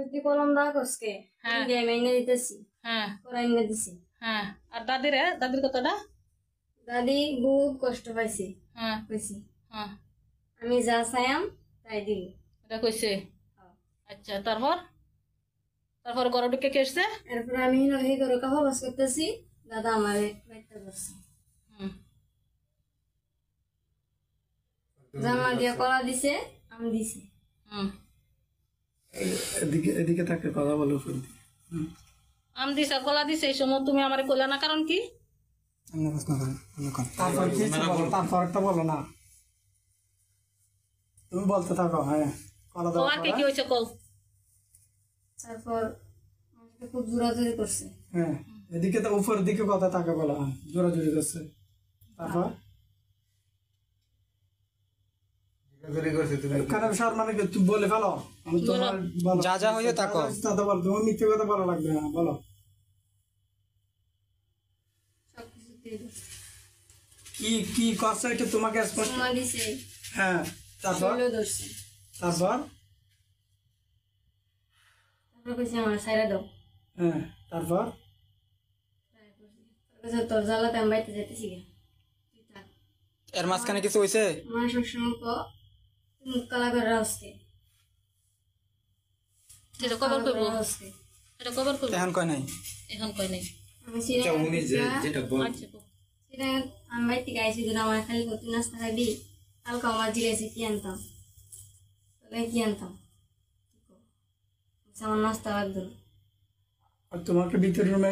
তুই কলম দা কসকে হ্যাঁ গেম এনে দিতেছি হ্যাঁ পরে এনে দিছি হ্যাঁ আর দাদির কথাটা দাদি বহুত কষ্ট পাইছে হ্যাঁ কইছি হ্যাঁ আমি যা চাইম তাই দিব এটা কইছে আচ্ছা তারপর ঘরে ঢুকে কে এসছে এরপর আমি নহি করে কাহা বাস করতেছি দাদা আমারে বাইতে বসছে হুম জামা দিয়ে কলা দিছে আমি দিছি হুম এদিকে এদিকে থাকে কথা বলো শুনতে আম দিছে কলা দিছে এই সময় তুমি আমারে কইলা না কারণ কি আমরা প্রশ্ন করি তারপর কি বলো তারপরটা বলো না তুমি বলতে থাকো হ্যাঁ কথা দাও আর কি হয়েছে কল তারপর আমাকে খুব জোরাজুরি করছে হ্যাঁ এদিকে তো উপরের দিকে কথা থাকে বলো হ্যাঁ জোরাজুরি করছে তারপর কারণ স্যার মানে কি তুমি বলে ফেলো আমি তোমার বলো যা যা হয়েছে তা কও। কথা বলো তুমি মিথ্যে কথা বলা লাগবে না বলো সবকিছু দিয়ে দিছে কি কি করছে এটা তোমাকে স্পষ্ট চুমা দিছে হ্যাঁ তারপর শৈল ধরছে তারপর তারপর কইছে আমার সাইরা দাও হ্যাঁ তারপর কইছে তোর জ্বালাতে আমি বাইতে যাইতেছি গে তুই থাক এর মাঝখানে কিছু হয়েছে আমার সবসময় মুখ কালা করে রাখছে এটা কবর করবো এটা কবর করবো এখন কয় নাই এখন কই নাই আমি সেটা আচ্ছা কও। সেটা আমি বাইর থেকে আইসি দিন আমার খালি কত নাস্তা খাইবি কালকে আমার জিজ্ঞাসা কি আনতাম তাহলে কি আনতাম আমার নাস্তা লাগতো আর তোমাকে ভিতরের রুমে